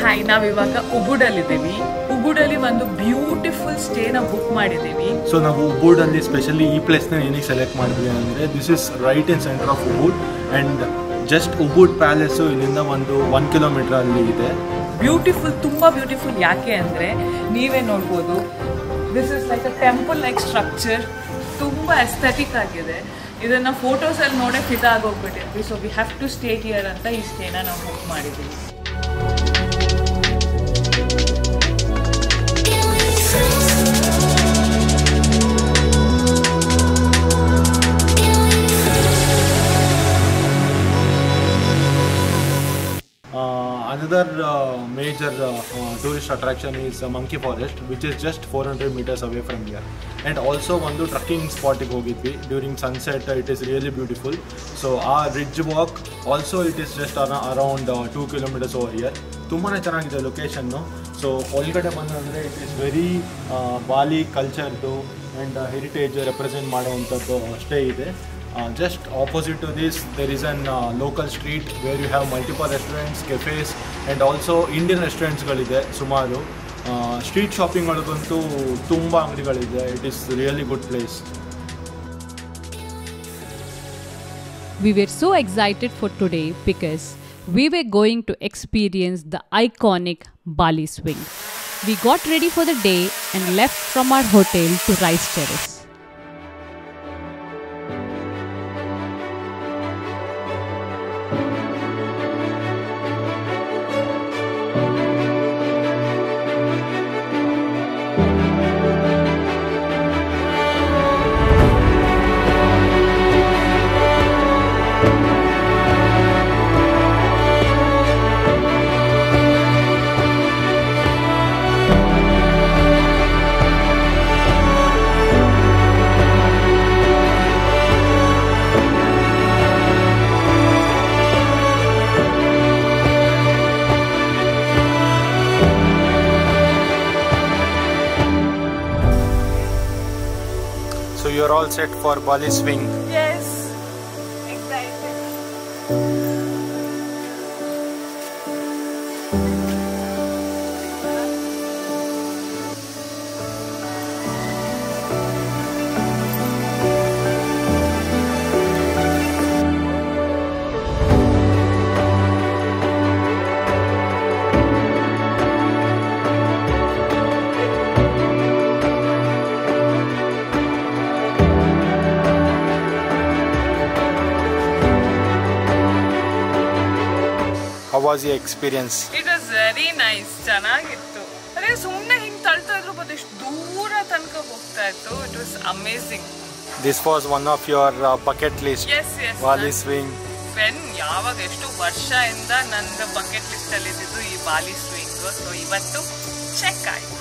Hi, ನಾವಿವಾಗ ಉಬುಡಲ್ಲಿದ್ದೀವಿ. ಉಬುಡಲ್ಲಿ ಒಂದು beautiful ಸ್ಟೇನ book ಮಾಡಿದ್ದೀವಿ. ಸೊ ನಾವು ಉಬುಡಲ್ಲಿ ಸ್ಪೆಷಲಿ ಈ ಪ್ಲೇಸ್ನ ಏನಕ್ಕೆ ಸೆಲೆಕ್ಟ್ ಮಾಡಿದ್ವಿ ಅಂದರೆ this is right in centre of ಉಬುಡ್ and just ಉಬುಡ್ palace ಇಲ್ಲಿಂದ ಒಂದು 1 ಕಿಲೋಮೀಟರ್ ಅಲ್ಲಿ ಇದೆ. ಬ್ಯೂಟಿಫುಲ್, ತುಂಬ ಬ್ಯೂಟಿಫುಲ್. ಯಾಕೆ ಅಂದರೆ ನೀವೇ ನೋಡ್ಬೋದು, this is like a temple like structure. ತುಂಬ ಎಸ್ಥೆಟಿಕ್ ಆಗಿದೆ. ಇದನ್ನು ಫೋಟೋಸಲ್ಲಿ ನೋಡೇ ಫಿದಾ ಆಗೋಗ್ಬಿಟ್ಟಿದ್ವಿ. So we have to stay here ಅಂತ ಈ ಸ್ಟೇನ ನಾವು ಬುಕ್ ಮಾಡಿದ್ದೀವಿ. Another major tourist attraction is Monkey Forest, which is just 400 meters away from here. And also one trekking spot hogidvi during sunset. It is really beautiful. So our ridge walk also, it is just around 2 kilometers over here. ತುಂಬಾನೇ ಚೆನ್ನಾಗಿದೆ location. So ಒಳಗಡೆ ಬಂದರೆ it is very Bali ಕಲ್ಚರ್ದು and heritage represent ಮಾಡುವಂಥದ್ದು ಅಷ್ಟೇ ಇದೆ. Just opposite to this there is an local street where you have multiple restaurants, cafes and also Indian restaurants ಗಳಿದೆ ಸುಮಾರು. ಸ್ಟ್ರೀಟ್ ಶಾಪಿಂಗ್ ಗಳಿಗಂತೂ ತುಂಬ ಅಂಗಡಿಗಳಿದೆ. It is really good place. We were so excited for today because we were going to experience the iconic Bali swing. We got ready for the day and left from our hotel to Rice Terrace. So you're all set for Bali swing. Yes, excited. How was your experience? It was very nice. ಚೆನ್ನಾಗಿತ್ತು. ಅದೇ ಸುಮ್ಮನೆ ಹಿಂಗೆ ತಳ್ತಾ ಇದ್ರು, but ಎಷ್ಟು ದೂರ ತನಕ ಹೋಗ್ತಾ ಇತ್ತು. It was amazing. This was one of your bucket list. Yes, yes. Bali swing. ಯಾವಾಗ ಎಷ್ಟು ವರ್ಷದಿಂದ ನನ್ನ ಬಕೆಟ್ ಲಿಸ್ಟ್ ಅಲ್ಲಿ ಇದ್ದಿದ್ದು ಈ ಬಾಲಿ ಸ್ವಿಂಗ್. ಸೊ ಇವತ್ತು ಚೆಕ್ ಆಯ್ತು.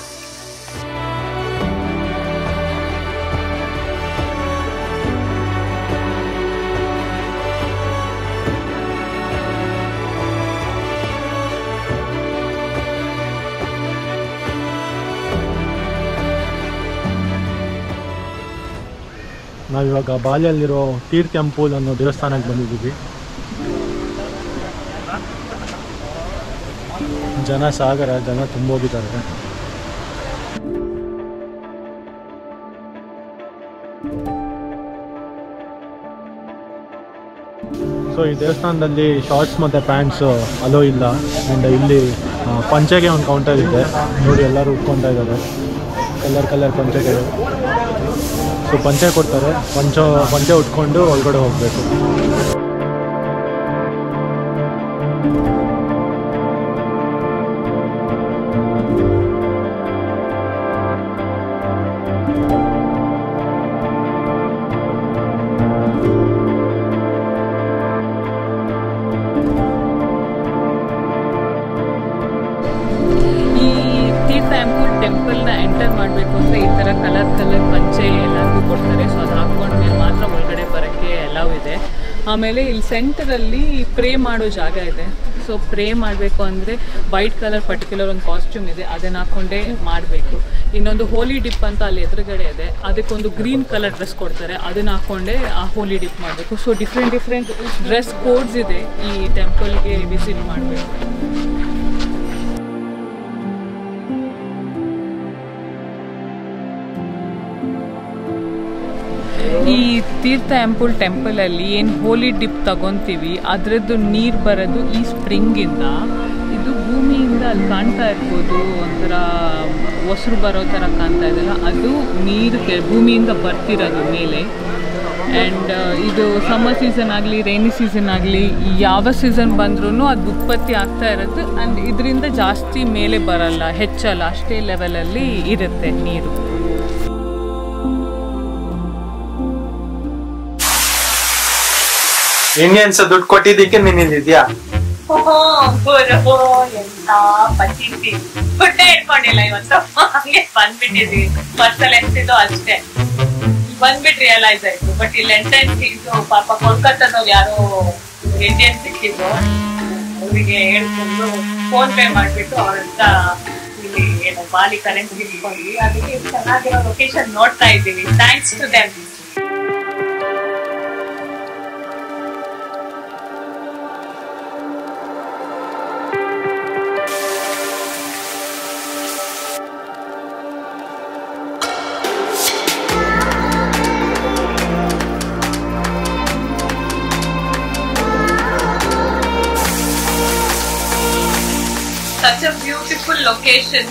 ನಾವಿವಾಗ ಬಾಲಿಯಲ್ಲಿರೋ ತೀರ್ ಟೆಂಪಲ್ ಅನ್ನೋ ದೇವಸ್ಥಾನಕ್ಕೆ ಬಂದಿದ್ದೀವಿ. ಜನ ತುಂಬೋಗಿದ್ದಾರೆ. ಸೊ ಈ ದೇವಸ್ಥಾನದಲ್ಲಿ ಶಾರ್ಟ್ಸ್ ಮತ್ತು ಪ್ಯಾಂಟ್ಸ್ ಅಲೋ ಇಲ್ಲ. ಆ್ಯಂಡ್ ಇಲ್ಲಿ ಪಂಚೆಗೆ ಒಂದು ಕೌಂಟರ್ ಇದೆ. ನೋಡಿ ಎಲ್ಲರೂ ಉಟ್ಕೊತಾ ಇದ್ದಾರೆ. ಕಲರ್ ಪಂಚೆಗಳು. ಸೊ ಪಂಚೆ ಕೊಡ್ತಾರೆ. ಪಂಚೆ ಉಟ್ಕೊಂಡು ಒಳಗಡೆ ಹೋಗಬೇಕು. ಟೆಂಪಲ್ನ ಎಂಟರ್ ಮಾಡಬೇಕು ಅಂದರೆ ಈ ಥರ ಕಲರ್ ಪಂಚೆ ಎಲ್ಲರಿಗೂ ಕೊಡ್ತಾರೆ. ಸೊ ಅದು ಹಾಕ್ಕೊಂಡ್ಮೇಲೆ ಮಾತ್ರ ಒಳಗಡೆ ಬರೋಕ್ಕೆ ಅಲೌ ಇದೆ. ಆಮೇಲೆ ಇಲ್ಲಿ ಸೆಂಟರಲ್ಲಿ ಪ್ರೇ ಮಾಡೋ ಜಾಗ ಇದೆ. ಸೊ ಪ್ರೇ ಮಾಡಬೇಕು ಅಂದರೆ ವೈಟ್ ಕಲರ್ ಪರ್ಟಿಕ್ಯುಲರ್ ಒಂದು ಕಾಸ್ಟ್ಯೂಮ್ ಇದೆ, ಅದನ್ನು ಹಾಕ್ಕೊಂಡೇ ಮಾಡಬೇಕು. ಇನ್ನೊಂದು ಹೋಲಿ ಡಿಪ್ ಅಂತ ಅಲ್ಲಿ ಎದುರುಗಡೆ ಇದೆ, ಅದಕ್ಕೊಂದು ಗ್ರೀನ್ ಕಲರ್ ಡ್ರೆಸ್ ಕೊಡ್ತಾರೆ, ಅದನ್ನು ಹಾಕ್ಕೊಂಡೇ ಆ ಹೋಲಿ ಡಿಪ್ ಮಾಡಬೇಕು. ಸೊ ಡಿಫ್ರೆಂಟ್ ಡ್ರೆಸ್ ಕೋಡ್ಸ್ ಇದೆ ಈ ಟೆಂಪಲ್ಗೆ ವಿಸಿಟ್ ಮಾಡಬೇಕು. ತೀರ್ಥ ಎಂಪುಲ್ ಟೆಂಪಲಲ್ಲಿ ಏನು ಹೋಲಿ ಡಿಪ್ ತಗೊತೀವಿ ಅದರದ್ದು ನೀರು ಬರೋದು ಈ ಸ್ಪ್ರಿಂಗಿಂದ. ಇದು ಭೂಮಿಯಿಂದ ಅಲ್ಲಿ ಕಾಣ್ತಾ ಇರ್ಬೋದು, ಒಂಥರ ಹೊಸರು ಬರೋ ಥರ ಕಾಣ್ತಾ ಇದೆಯಲ್ಲ, ಅದು ನೀರು ಭೂಮಿಯಿಂದ ಬರ್ತಿರೋದು ಮೇಲೆ. ಆ್ಯಂಡ್ ಇದು ಸಮ್ಮರ್ ಸೀಸನ್ ಆಗಲಿ ರೈನಿ ಸೀಸನ್ ಆಗಲಿ ಯಾವ ಸೀಸನ್ ಬಂದ್ರೂ ಅದು ಉತ್ಪತ್ತಿ ಆಗ್ತಾ ಇರೋದು. ಆ್ಯಂಡ್ ಇದರಿಂದ ಜಾಸ್ತಿ ಮೇಲೆ ಬರಲ್ಲ, ಹೆಚ್ಚಲ್ಲ, ಅಷ್ಟೇ ಲೆವೆಲಲ್ಲಿ ಇರುತ್ತೆ ನೀರು. ಇಂಡಿಯನ್ಸ್ ದುಡ್ಡು ಕೊಟ್ಟಿದ್ದಕ್ಕೆ ನೀನು ಇಲ್ಲಿದ್ಯಾ? ಎಂತ ಪಂಚಾಯಿತಿ ದುಡ್ಡೇ ಇಟ್ಕೊಂಡಿಲ್ಲ ಇವತ್ತು, ಹಂಗೆ ಬಂದ್ಬಿಟ್ಟಿದ್ವಿ. ಪರ್ಸಲ್ ಎಷ್ಟಿದ್ದು ಅಷ್ಟೇ ಬಂದ್ಬಿಟ್ಟು ರಿಯಲೈಸ್ ಆಯ್ತು. ಬಟ್ ಇಲ್ಲಿ ಎಂಟ್ರೆನ್ಸ್ ಇದು ಪಾಪ ಕೋಲ್ಕತ್ತಾದವ್ರು ಯಾರೋ ಇಂಡಿಯನ್ ಸಿಕ್ಕಿದ್ರು, ಅವರಿಗೆ ಹೇಳ್ಕೊಂಡು ಫೋನ್ ಪೇ ಮಾಡ್ಬಿಟ್ಟು ಅವ್ರಂತ ಇಲ್ಲಿ ಏನು ಬಾಲಿ ಕರೆಂಟ್ ಇಟ್ಕೊಂಡ್ವಿ. ಅದಕ್ಕೆ ಚೆನ್ನಾಗಿರೋ ಲೊಕೇಶನ್ ನೋಡ್ತಾ ಇದ್ದೀವಿ, thanks to them. Such a beautiful location.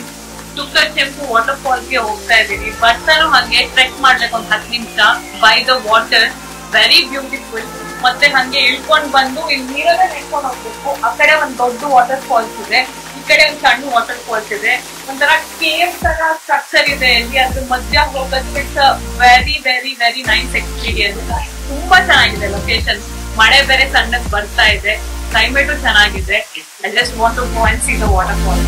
ತುಕ್ಕಚೆಂಪು ವಾಟರ್ ಫಾಲ್ಸ್ ಗೆ ಹೋಗ್ತಾ ಇದೀವಿ. ಬರ್ತಾನು ಹಂಗೆ ಟ್ರೆಕ್ ಮಾಡ್ಬೇಕು ಒಂದು 10 ನಿಮಿಷ by the water, very beautiful. ಮತ್ತೆ ಹಂಗೆ ಇಳ್ಕೊಂಡ್ ಬಂದು ಇಲ್ಲಿ ನೀರಲ್ಲೇ ನೆಟ್ಕೊಂಡು ಹೋಗ್ಬೇಕು. ಆ ಕಡೆ ಒಂದ್ ದೊಡ್ಡ ವಾಟರ್ ಫಾಲ್ಸ್ ಇದೆ, ಈ ಕಡೆ ಒಂದ್ ಸಣ್ಣ ವಾಟರ್ ಫಾಲ್ಸ್ ಇದೆ. ಒಂಥರ ಕೇವ್ ತರ ಸ್ಟ್ರಕ್ಚರ್ ಇದೆ ಇಲ್ಲಿ, ಅದ್ರ ಮಧ್ಯ ಹೋಗೋದು. It's very very very nice experience. ತುಂಬಾ ಚೆನ್ನಾಗಿದೆ ಲೊಕೇಶನ್. ಮಳೆ ಬೇರೆ ಸಣ್ಣಕ್ ಬರ್ತಾ ಇದೆ, ಕ್ಲೈಮೇಟು ಚೆನ್ನಾಗಿದೆ. I just want to go and see the waterfall.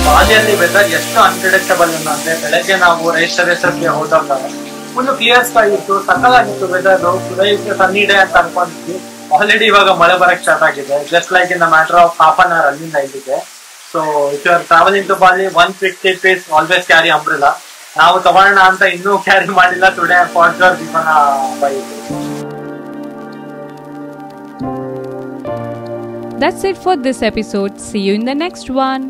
ಬಾಲಿಯಲ್ಲಿ ವೆದರ್ ಎಷ್ಟು ಅನ್ಪ್ರಿಡಿಕ್ಟಬಲ್ ಅಂದ್ರೆ, ಬೆಳಗ್ಗೆ ನಾವು ರೇಸ್ಗೆ ಹೋದಾಗ ಫುಲ್ ಕ್ಲಿಯರ್ ಸ್ಕೈ ಇತ್ತು, ಸಕಲಾಗಿತ್ತು ವೆದರ್. ಸನ್ನಿ ಡೇ ಅಂತ ಅನ್ಕೊಂಡಿದ್ವಿ. ಆಲ್ರೆಡಿ ಇವಾಗ ಮಳೆ ಬರಕ್ ಸ್ಟಾರ್ಟ್ ಆಗಿದೆ, just like in the matter of half an hour ಅಲ್ಲಿಂದ ಇಲ್ಲಿದೆ. So if you are travelling to Bali, one quick tip is always carry umbrella. ನಾವು ತಗೊಳ್ಳೋಣ ಅಂತ ಇನ್ನೂ ಕ್ಯಾರಿ ಮಾಡಿಲ್ಲ. Today for sure we gonna buy it. That's it for this episode. See you in the next one.